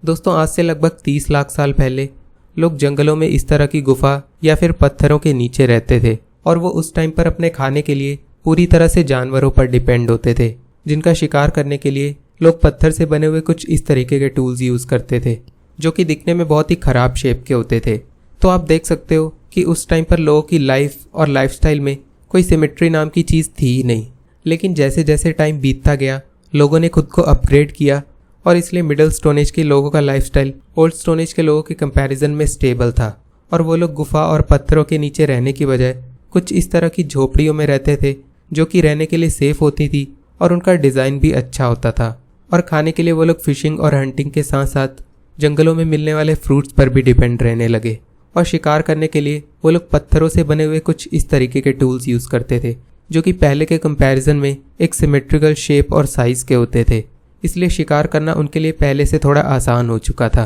दोस्तों, आज से लगभग 30 लाख साल पहले लोग जंगलों में इस तरह की गुफा या फिर पत्थरों के नीचे रहते थे और वो उस टाइम पर अपने खाने के लिए पूरी तरह से जानवरों पर डिपेंड होते थे, जिनका शिकार करने के लिए लोग पत्थर से बने हुए कुछ इस तरीके के टूल्स यूज़ करते थे जो कि दिखने में बहुत ही ख़राब शेप के होते थे। तो आप देख सकते हो कि उस टाइम पर लोगों की लाइफ और लाइफस्टाइल में कोई सिमेट्री नाम की चीज़ थी ही नहीं। लेकिन जैसे जैसे टाइम बीतता गया लोगों ने खुद को अपग्रेड किया और इसलिए मिडिल स्टोन एज के लोगों का लाइफस्टाइल ओल्ड स्टोन एज के लोगों के कंपैरिजन में स्टेबल था और वो लोग गुफा और पत्थरों के नीचे रहने की बजाय कुछ इस तरह की झोपड़ियों में रहते थे जो कि रहने के लिए सेफ होती थी और उनका डिज़ाइन भी अच्छा होता था। और खाने के लिए वो लोग फिशिंग और हंटिंग के साथ साथ जंगलों में मिलने वाले फ्रूट्स पर भी डिपेंड रहने लगे और शिकार करने के लिए वो लोग पत्थरों से बने हुए कुछ इस तरीके के टूल्स यूज़ करते थे जो कि पहले के कंपैरिजन में एक सिमेट्रिकल शेप और साइज़ के होते थे। इसलिए शिकार करना उनके लिए पहले से थोड़ा आसान हो चुका था।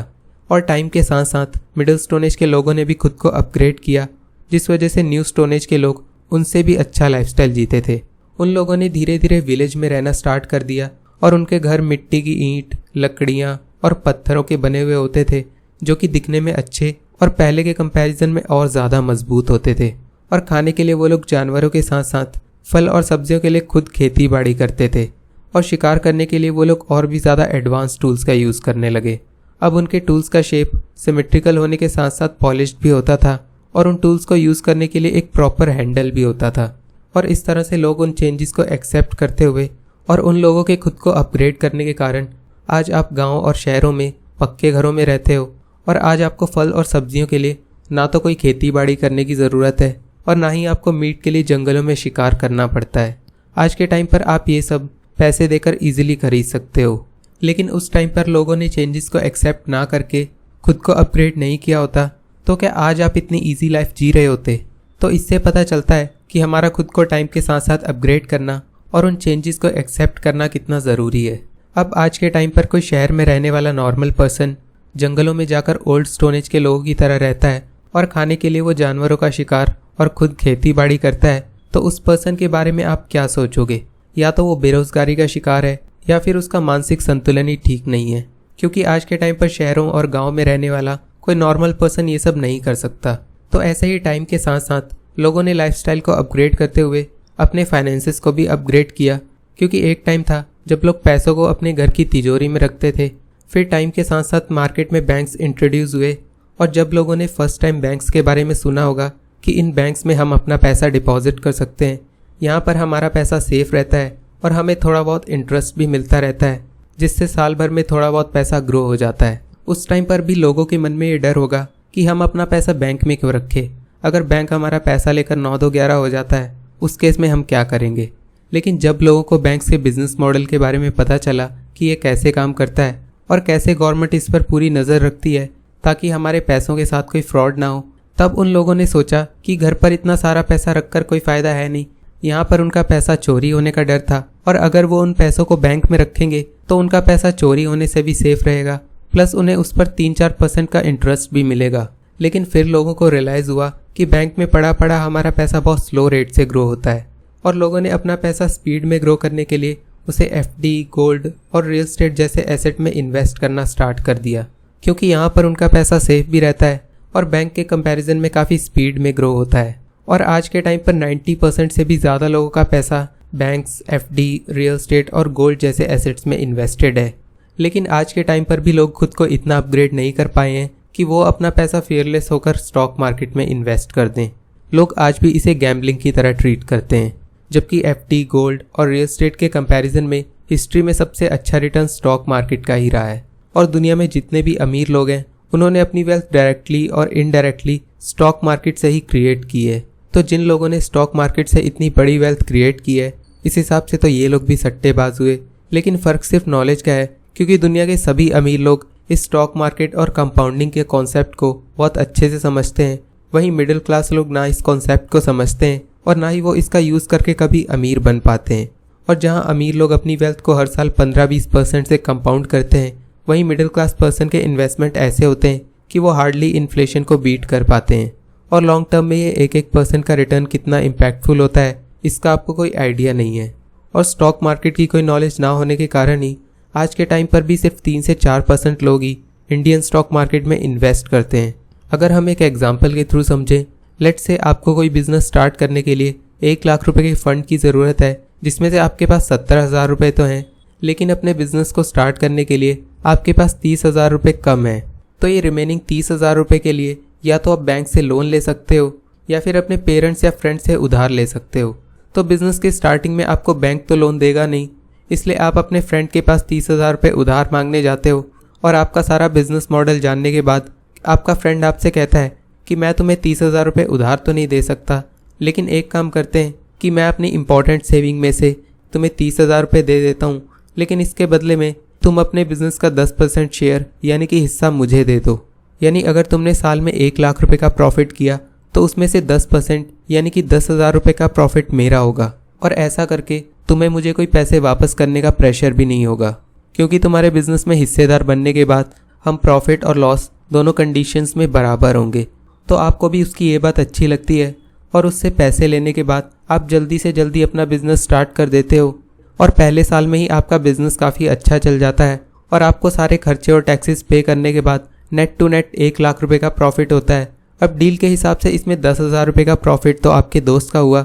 और टाइम के साथ साथ मिडिल स्टोन एज के लोगों ने भी खुद को अपग्रेड किया, जिस वजह से न्यू स्टोन एज के लोग उनसे भी अच्छा लाइफस्टाइल जीते थे। उन लोगों ने धीरे धीरे विलेज में रहना स्टार्ट कर दिया और उनके घर मिट्टी की ईंट, लकड़ियाँ और पत्थरों के बने हुए होते थे जो कि दिखने में अच्छे और पहले के कंपैरिजन में और ज़्यादा मजबूत होते थे। और खाने के लिए वो लोग जानवरों के साथ साथ फल और सब्जियों के लिए खुद खेती बाड़ी करते थे और शिकार करने के लिए वो लोग और भी ज़्यादा एडवांस टूल्स का यूज़ करने लगे। अब उनके टूल्स का शेप सिमेट्रिकल होने के साथ साथ पॉलिश्ड भी होता था और उन टूल्स को यूज़ करने के लिए एक प्रॉपर हैंडल भी होता था। और इस तरह से लोग उन चेंजेस को एक्सेप्ट करते हुए और उन लोगों के खुद को अपग्रेड करने के कारण आज आप गाँव और शहरों में पक्के घरों में रहते हो और आज आपको फल और सब्जियों के लिए ना तो कोई खेती बाड़ी करने की ज़रूरत है और ना ही आपको मीट के लिए जंगलों में शिकार करना पड़ता है। आज के टाइम पर आप ये सब पैसे देकर इजीली खरीद सकते हो। लेकिन उस टाइम पर लोगों ने चेंजेस को एक्सेप्ट ना करके खुद को अपग्रेड नहीं किया होता तो क्या आज आप इतनी इजी लाइफ जी रहे होते? तो इससे पता चलता है कि हमारा खुद को टाइम के साथ साथ अपग्रेड करना और उन चेंजेस को एक्सेप्ट करना कितना ज़रूरी है। अब आज के टाइम पर कोई शहर में रहने वाला नॉर्मल पर्सन जंगलों में जाकर ओल्ड स्टोन एज के लोगों की तरह रहता है और खाने के लिए वो जानवरों का शिकार और खुद खेती बाड़ी करता है, तो उस पर्सन के बारे में आप क्या सोचोगे? या तो वो बेरोजगारी का शिकार है या फिर उसका मानसिक संतुलन ही ठीक नहीं है, क्योंकि आज के टाइम पर शहरों और गांव में रहने वाला कोई नॉर्मल पर्सन ये सब नहीं कर सकता। तो ऐसे ही टाइम के साथ साथ लोगों ने लाइफस्टाइल को अपग्रेड करते हुए अपने फाइनेंसेस को भी अपग्रेड किया, क्योंकि एक टाइम था जब लोग पैसों को अपने घर की तिजोरी में रखते थे। फिर टाइम के साथ साथ मार्केट में बैंक्स इंट्रोड्यूस हुए और जब लोगों ने फर्स्ट टाइम बैंक्स के बारे में सुना होगा कि इन बैंक्स में हम अपना पैसा डिपॉजिट कर सकते हैं, यहाँ पर हमारा पैसा सेफ रहता है और हमें थोड़ा बहुत इंटरेस्ट भी मिलता रहता है, जिससे साल भर में थोड़ा बहुत पैसा ग्रो हो जाता है। उस टाइम पर भी लोगों के मन में ये डर होगा कि हम अपना पैसा बैंक में क्यों रखें, अगर बैंक हमारा पैसा लेकर 9-2-11 हो जाता है उस केस में हम क्या करेंगे। लेकिन जब लोगों को बैंक्स के बिजनेस मॉडल के बारे में पता चला कि ये कैसे काम करता है और कैसे गवर्नमेंट इस पर पूरी नज़र रखती है ताकि हमारे पैसों के साथ कोई फ्रॉड ना हो, तब उन लोगों ने सोचा कि घर पर इतना सारा पैसा रखकर कोई फ़ायदा है नहीं। यहाँ पर उनका पैसा चोरी होने का डर था और अगर वो उन पैसों को बैंक में रखेंगे तो उनका पैसा चोरी होने से भी सेफ रहेगा, प्लस उन्हें उस पर 3-4% का इंटरेस्ट भी मिलेगा। लेकिन फिर लोगों को रियलाइज़ हुआ कि बैंक में पड़ा पड़ा हमारा पैसा बहुत स्लो रेट से ग्रो होता है और लोगों ने अपना पैसा स्पीड में ग्रो करने के लिए उसे एफडी, गोल्ड और रियल एस्टेट जैसे एसेट में इन्वेस्ट करना स्टार्ट कर दिया, क्योंकि यहाँ पर उनका पैसा सेफ भी रहता है और बैंक के कंपैरिजन में काफ़ी स्पीड में ग्रो होता है। और आज के टाइम पर 90% से भी ज़्यादा लोगों का पैसा बैंक्स, एफडी, रियल एस्टेट और गोल्ड जैसे एसेट्स में इन्वेस्टेड है। लेकिन आज के टाइम पर भी लोग खुद को इतना अपग्रेड नहीं कर पाए हैं कि वो अपना पैसा फेयरलेस होकर स्टॉक मार्केट में इन्वेस्ट कर दें। लोग आज भी इसे गैम्बलिंग की तरह ट्रीट करते हैं, जबकि एफडी, गोल्ड और रियल एस्टेट के कंपैरिजन में हिस्ट्री में सबसे अच्छा रिटर्न स्टॉक मार्केट का ही रहा है। और दुनिया में जितने भी अमीर लोग हैं उन्होंने अपनी वेल्थ डायरेक्टली और इनडायरेक्टली स्टॉक मार्केट से ही क्रिएट की है। तो जिन लोगों ने स्टॉक मार्केट से इतनी बड़ी वेल्थ क्रिएट की है, इस हिसाब से तो ये लोग भी सट्टेबाज हुए। लेकिन फ़र्क सिर्फ नॉलेज का है, क्योंकि दुनिया के सभी अमीर लोग इस स्टॉक मार्केट और कंपाउंडिंग के कॉन्सेप्ट को बहुत अच्छे से समझते हैं। वहीं मिडिल क्लास लोग ना इस कॉन्सेप्ट को समझते हैं और ना ही वो इसका यूज़ करके कभी अमीर बन पाते हैं। और जहां अमीर लोग अपनी वेल्थ को हर साल 15-20% से कंपाउंड करते हैं, वहीं मिडिल क्लास पर्सन के इन्वेस्टमेंट ऐसे होते हैं कि वो हार्डली इन्फ्लेशन को बीट कर पाते हैं। और लॉन्ग टर्म में ये 1-1% का रिटर्न कितना इम्पैक्टफुल होता है इसका आपको कोई आइडिया नहीं है। और स्टॉक मार्केट की कोई नॉलेज ना होने के कारण ही आज के टाइम पर भी सिर्फ 3 से 4% लोग ही इंडियन स्टॉक मार्केट में इन्वेस्ट करते हैं। अगर हम एक एग्जाम्पल के थ्रू समझें, लेट्स से आपको कोई बिजनेस स्टार्ट करने के लिए 1 लाख रुपए के फंड की ज़रूरत है, जिसमें से आपके पास 70,000 रुपये तो हैं, लेकिन अपने बिजनेस को स्टार्ट करने के लिए आपके पास 30,000 रुपये कम है। तो ये रिमेनिंग 30,000 रुपये के लिए या तो आप बैंक से लोन ले सकते हो या फिर अपने पेरेंट्स या फ्रेंड्स से उधार ले सकते हो। तो बिजनेस के स्टार्टिंग में आपको बैंक तो लोन देगा नहीं, इसलिए आप अपने फ्रेंड के पास 30,000 रुपये उधार मांगने जाते हो और आपका सारा बिजनेस मॉडल जानने के बाद आपका फ्रेंड आपसे कहता है कि मैं तुम्हें 30,000 रुपये उधार तो नहीं दे सकता, लेकिन एक काम करते हैं कि मैं अपनी इंपॉर्टेंट सेविंग में से तुम्हें 30,000 रुपये दे देता हूँ, लेकिन इसके बदले में तुम अपने बिजनेस का 10% शेयर यानी कि हिस्सा मुझे दे दो। यानी अगर तुमने साल में 1 लाख रुपये का प्रॉफिट किया तो उसमें से 10% यानी कि 10,000 रुपये का प्रॉफिट मेरा होगा, और ऐसा करके तुम्हें मुझे कोई पैसे वापस करने का प्रेशर भी नहीं होगा, क्योंकि तुम्हारे बिजनेस में हिस्सेदार बनने के बाद हम प्रॉफिट और लॉस दोनों कंडीशंस में बराबर होंगे। तो आपको भी उसकी ये बात अच्छी लगती है और उससे पैसे लेने के बाद आप जल्दी से जल्दी अपना बिजनेस स्टार्ट कर देते हो और पहले साल में ही आपका बिजनेस काफ़ी अच्छा चल जाता है और आपको सारे खर्चे और टैक्सेस पे करने के बाद नेट टू नेट 1 लाख रुपये का प्रॉफिट होता है। अब डील के हिसाब से इसमें 10,000 रुपये का प्रॉफिट तो आपके दोस्त का हुआ,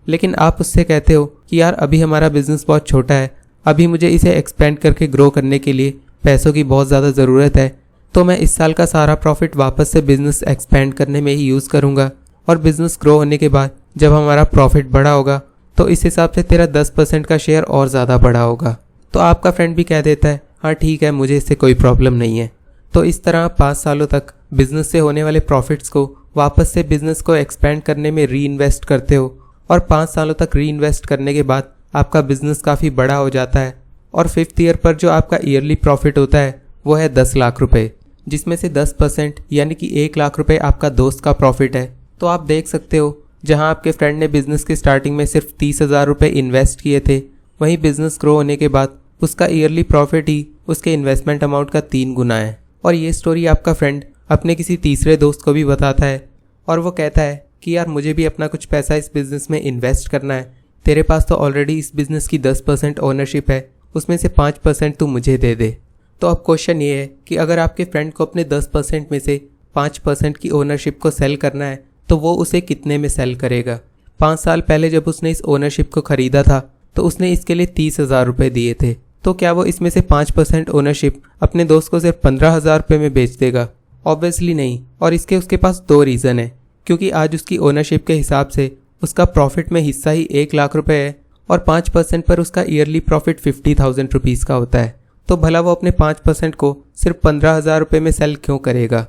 लेकिन आप उससे कहते हो कि यार अभी हमारा बिजनेस बहुत छोटा है, अभी मुझे इसे एक्सपेंड करके ग्रो करने के लिए पैसों की बहुत ज़्यादा ज़रूरत है, तो मैं इस साल का सारा प्रॉफिट वापस से बिजनेस एक्सपेंड करने में ही यूज़ करूँगा, और बिजनेस ग्रो होने के बाद जब हमारा प्रॉफिट बढ़ा होगा तो इस हिसाब से तेरा 10% का शेयर और ज़्यादा बढ़ा होगा। तो आपका फ्रेंड भी कह देता है हाँ ठीक है, मुझे इससे कोई प्रॉब्लम नहीं है। तो इस तरह 5 सालों तक बिजनेस से होने वाले प्रॉफिट्स को वापस से बिजनेस को एक्सपेंड करने में री इन्वेस्ट करते हो, और 5 सालों तक री इन्वेस्ट करने के बाद आपका बिजनेस काफ़ी बड़ा हो जाता है, और 5th ईयर पर जो आपका ईयरली प्रॉफिट होता है वो है 10 लाख रुपये, जिसमें से 10% यानी कि 1 लाख रुपये आपका दोस्त का प्रॉफिट है। तो आप देख सकते हो, जहां आपके फ्रेंड ने बिजनेस की स्टार्टिंग में सिर्फ 30,000 रुपये इन्वेस्ट किए थे, वहीं बिजनेस ग्रो होने के बाद उसका ईयरली प्रॉफिट ही उसके इन्वेस्टमेंट अमाउंट का 3 गुना है। और ये स्टोरी आपका फ्रेंड अपने किसी तीसरे दोस्त को भी बताता है और वो कहता है कि यार मुझे भी अपना कुछ पैसा इस बिज़नेस में इन्वेस्ट करना है, तेरे पास तो ऑलरेडी इस बिज़नेस की 10% ओनरशिप है, उसमें से 5% तू मुझे दे दे। तो अब क्वेश्चन ये है कि अगर आपके फ्रेंड को अपने 10% में से 5% की ओनरशिप को सेल करना है तो वो उसे कितने में सेल करेगा। 5 साल पहले जब उसने इस ओनरशिप को ख़रीदा था तो उसने इसके लिए 30,000 रुपये दिए थे, तो क्या वो इसमें से 5% ओनरशिप अपने दोस्त को सिर्फ 15,000 रुपये में बेच देगा? ऑब्वियसली नहीं। और इसके उसके पास 2 रीज़न है, क्योंकि आज उसकी ओनरशिप के हिसाब से उसका प्रॉफिट में हिस्सा ही 1 लाख रुपये है और 5% पर उसका ईयरली प्रॉफिट 50,000 रुपीज़ का होता है। तो भला वो अपने 5% को सिर्फ 15,000 रुपये में सेल क्यों करेगा?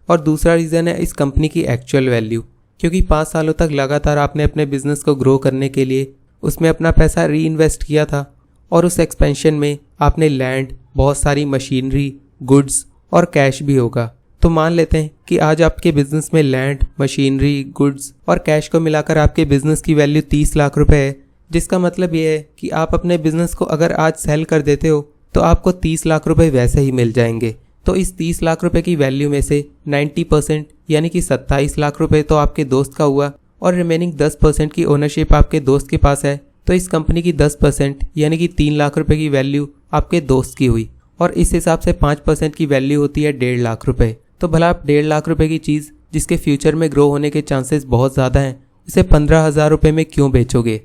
और दूसरा रीज़न है इस कंपनी की एक्चुअल वैल्यू, क्योंकि 5 सालों तक लगातार आपने अपने बिजनेस को ग्रो करने के लिए उसमें अपना पैसा री इन्वेस्ट किया था, और उस एक्सपेंशन में आपने लैंड, बहुत सारी मशीनरी, गुड्स और कैश भी होगा। तो मान लेते हैं कि आज आपके बिजनेस में लैंड, मशीनरी, गुड्स और कैश को मिलाकर आपके बिजनेस की वैल्यू 30 लाख रुपए है, जिसका मतलब ये है कि आप अपने बिजनेस को अगर आज सेल कर देते हो तो आपको 30 लाख रुपए वैसे ही मिल जाएंगे। तो इस 30 लाख रुपए की वैल्यू में से 90% यानी कि 27 लाख रुपए तो आपके दोस्त का हुआ, और रिमेनिंग 10% की ओनरशिप आपके दोस्त के पास है। तो इस कंपनी की 10% यानी कि 3 लाख रुपए की वैल्यू आपके दोस्त की हुई, और इस हिसाब से 5% की वैल्यू होती है 1.5 लाख रुपए। तो भला आप 1.5 लाख रुपए की चीज़ जिसके फ्यूचर में ग्रो होने के चांसेस बहुत ज़्यादा हैं, उसे 15,000 रुपये में क्यों बेचोगे?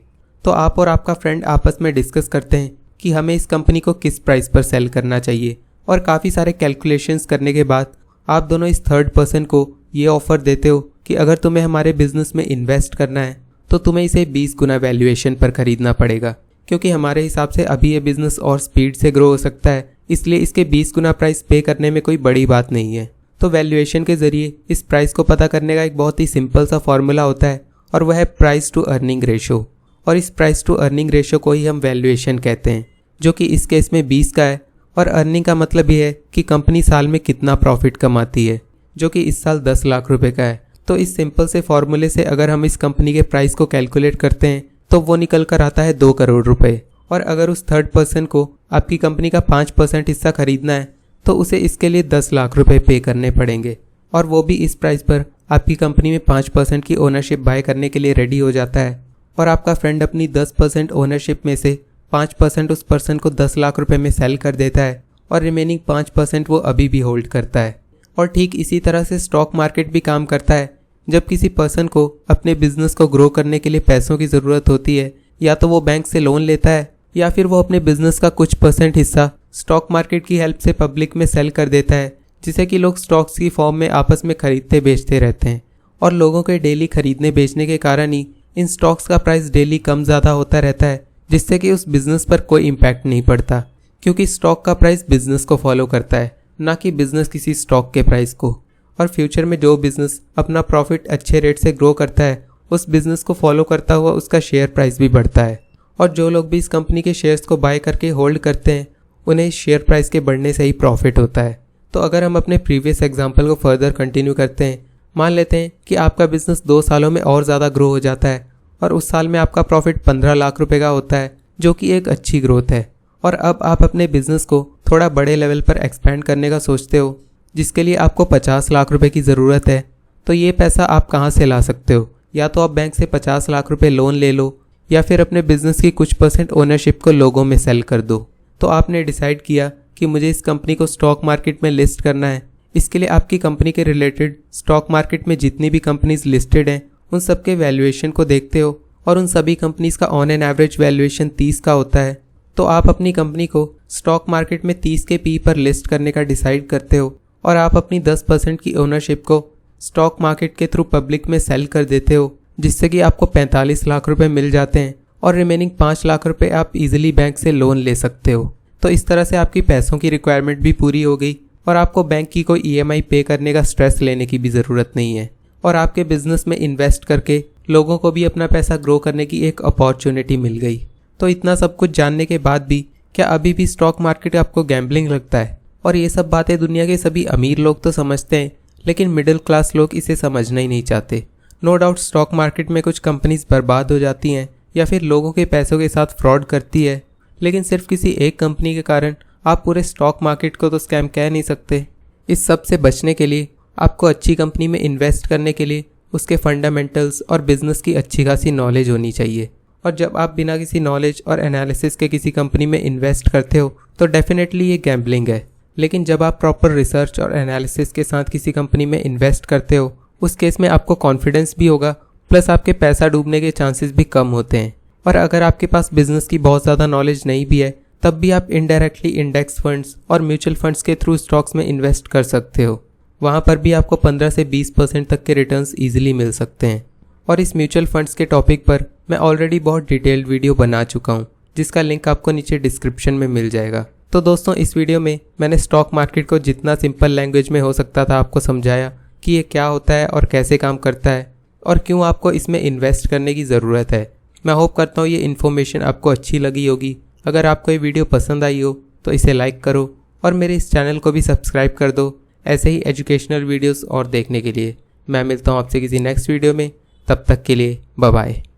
तो आप और आपका फ्रेंड आपस में डिस्कस करते हैं कि हमें इस कंपनी को किस प्राइस पर सेल करना चाहिए, और काफ़ी सारे कैलकुलेशंस करने के बाद आप दोनों इस थर्ड पर्सन को ये ऑफ़र देते हो कि अगर तुम्हें हमारे बिजनेस में इन्वेस्ट करना है तो तुम्हें इसे 20 गुना वैल्यूएशन पर खरीदना पड़ेगा, क्योंकि हमारे हिसाब से अभी ये बिजनेस और स्पीड से ग्रो हो सकता है, इसलिए इसके 20 गुना प्राइस पे करने में कोई बड़ी बात नहीं है। तो वैल्यूएशन के ज़रिए इस प्राइस को पता करने का एक बहुत ही सिंपल सा फॉर्मूला होता है, और वह है प्राइस टू अर्निंग रेशो। और इस प्राइस टू अर्निंग रेशो को ही हम वैल्यूएशन कहते हैं, जो कि इस केस में 20 का है, और अर्निंग का मतलब ये है कि कंपनी साल में कितना प्रॉफिट कमाती है, जो कि इस साल 10 लाख रुपए का है। तो इस सिंपल से फॉर्मूले से अगर हम इस कंपनी के प्राइस को कैलकुलेट करते हैं तो वो निकल कर आता है 2 करोड़ रुपए। और अगर उस थर्ड पर्सन को आपकी कंपनी का 5% हिस्सा खरीदना है तो उसे इसके लिए 10 लाख रुपए पे करने पड़ेंगे, और वो भी इस प्राइस पर आपकी कंपनी में 5% की ओनरशिप बाय करने के लिए रेडी हो जाता है। और आपका फ्रेंड अपनी 10% ओनरशिप में से 5% उस पर्सन को 10 लाख रुपए में सेल कर देता है, और रिमेनिंग 5% वो अभी भी होल्ड करता है। और ठीक इसी तरह से स्टॉक मार्केट भी काम करता है। जब किसी पर्सन को अपने बिजनेस को ग्रो करने के लिए पैसों की ज़रूरत होती है, या तो वो बैंक से लोन लेता है या फिर वो अपने बिजनेस का कुछ % हिस्सा स्टॉक मार्केट की हेल्प से पब्लिक में सेल कर देता है, जिसे कि लोग स्टॉक्स की फॉर्म में आपस में खरीदते बेचते रहते हैं। और लोगों के डेली खरीदने बेचने के कारण ही इन स्टॉक्स का प्राइस डेली कम ज़्यादा होता रहता है, जिससे कि उस बिज़नेस पर कोई इम्पैक्ट नहीं पड़ता, क्योंकि स्टॉक का प्राइस बिज़नेस को फॉलो करता है, ना कि बिज़नेस किसी स्टॉक के प्राइस को। और फ्यूचर में जो बिज़नेस अपना प्रॉफिट अच्छे रेट से ग्रो करता है, उस बिज़नेस को फॉलो करता हुआ उसका शेयर प्राइस भी बढ़ता है। और जो लोग भी इस कंपनी के शेयर्स को बाय करके होल्ड करते हैं, उन्हें शेयर प्राइस के बढ़ने से ही प्रॉफिट होता है। तो अगर हम अपने प्रीवियस एग्जाम्पल को फर्दर कंटिन्यू करते हैं, मान लेते हैं कि आपका बिजनेस 2 सालों में और ज़्यादा ग्रो हो जाता है और उस साल में आपका प्रॉफिट 15 लाख रुपए का होता है, जो कि एक अच्छी ग्रोथ है। और अब आप अपने बिजनेस को थोड़ा बड़े लेवल पर एक्सपेंड करने का सोचते हो, जिसके लिए आपको 50 लाख रुपए की ज़रूरत है। तो ये पैसा आप कहाँ से ला सकते हो? या तो आप बैंक से 50 लाख रुपए लोन ले लो, या फिर अपने बिजनेस की कुछ % ओनरशिप को लोगों में सेल कर दो। तो आपने डिसाइड किया कि मुझे इस कंपनी को स्टॉक मार्केट में लिस्ट करना है। इसके लिए आपकी कंपनी के रिलेटेड स्टॉक मार्केट में जितनी भी कंपनीज लिस्टेड हैं, उन सब के वैल्यूएशन को देखते हो और उन सभी कंपनीज का ऑन एन एवरेज वैल्यूएशन 30 का होता है। तो आप अपनी कंपनी को स्टॉक मार्केट में 30 के पी पर लिस्ट करने का डिसाइड करते हो और आप अपनी 10% की ओनरशिप को स्टॉक मार्केट के थ्रू पब्लिक में सेल कर देते हो, जिससे कि आपको 45 लाख रुपए मिल जाते हैं और रिमेनिंग 5 लाख रुपए आप इजीली बैंक से लोन ले सकते हो। तो इस तरह से आपकी पैसों की रिक्वायरमेंट भी पूरी हो गई और आपको बैंक की कोई EMI पे करने का स्ट्रेस लेने की भी ज़रूरत नहीं है। और आपके बिजनेस में इन्वेस्ट करके लोगों को भी अपना पैसा ग्रो करने की एक अपॉर्चुनिटी मिल गई। तो इतना सब कुछ जानने के बाद भी क्या अभी भी स्टॉक मार्केट आपको गैम्बलिंग लगता है? और ये सब बातें दुनिया के सभी अमीर लोग तो समझते हैं, लेकिन मिडिल क्लास लोग इसे समझना ही नहीं चाहते। नो डाउट स्टॉक मार्केट में कुछ कंपनीज बर्बाद हो जाती हैं या फिर लोगों के पैसों के साथ फ्रॉड करती है, लेकिन सिर्फ किसी एक कंपनी के कारण आप पूरे स्टॉक मार्केट को तो स्कैम कह नहीं सकते। इस सब से बचने के लिए आपको अच्छी कंपनी में इन्वेस्ट करने के लिए उसके फंडामेंटल्स और बिजनेस की अच्छी खासी नॉलेज होनी चाहिए। और जब आप बिना किसी नॉलेज और एनालिसिस के किसी कंपनी में इन्वेस्ट करते हो तो डेफिनेटली ये गैम्बलिंग है। लेकिन जब आप प्रॉपर रिसर्च और एनालिसिस के साथ किसी कंपनी में इन्वेस्ट करते हो, उस केस में आपको कॉन्फिडेंस भी होगा, प्लस आपके पैसा डूबने के चांसेस भी कम होते हैं। और अगर आपके पास बिजनेस की बहुत ज़्यादा नॉलेज नहीं भी है, तब भी आप इनडायरेक्टली इंडेक्स फंड्स और म्यूचुअल फंड्स के थ्रू स्टॉक्स में इन्वेस्ट कर सकते हो। वहाँ पर भी आपको 15 से 20% तक के रिटर्न्स ईजिली मिल सकते हैं। और इस म्यूचुअल फंड्स के टॉपिक पर मैं ऑलरेडी बहुत डिटेल्ड वीडियो बना चुका हूँ, जिसका लिंक आपको नीचे डिस्क्रिप्शन में मिल जाएगा। तो दोस्तों, इस वीडियो में मैंने स्टॉक मार्केट को जितना सिंपल लैंग्वेज में हो सकता था आपको समझाया कि ये क्या होता है और कैसे काम करता है और क्यों आपको इसमें इन्वेस्ट करने की ज़रूरत है। मैं होप करता हूँ ये इन्फॉर्मेशन आपको अच्छी लगी होगी। अगर आपको ये वीडियो पसंद आई हो तो इसे लाइक करो और मेरे इस चैनल को भी सब्सक्राइब कर दो ऐसे ही एजुकेशनल वीडियोस और देखने के लिए। मैं मिलता हूँ आपसे किसी नेक्स्ट वीडियो में, तब तक के लिए बाय बाय।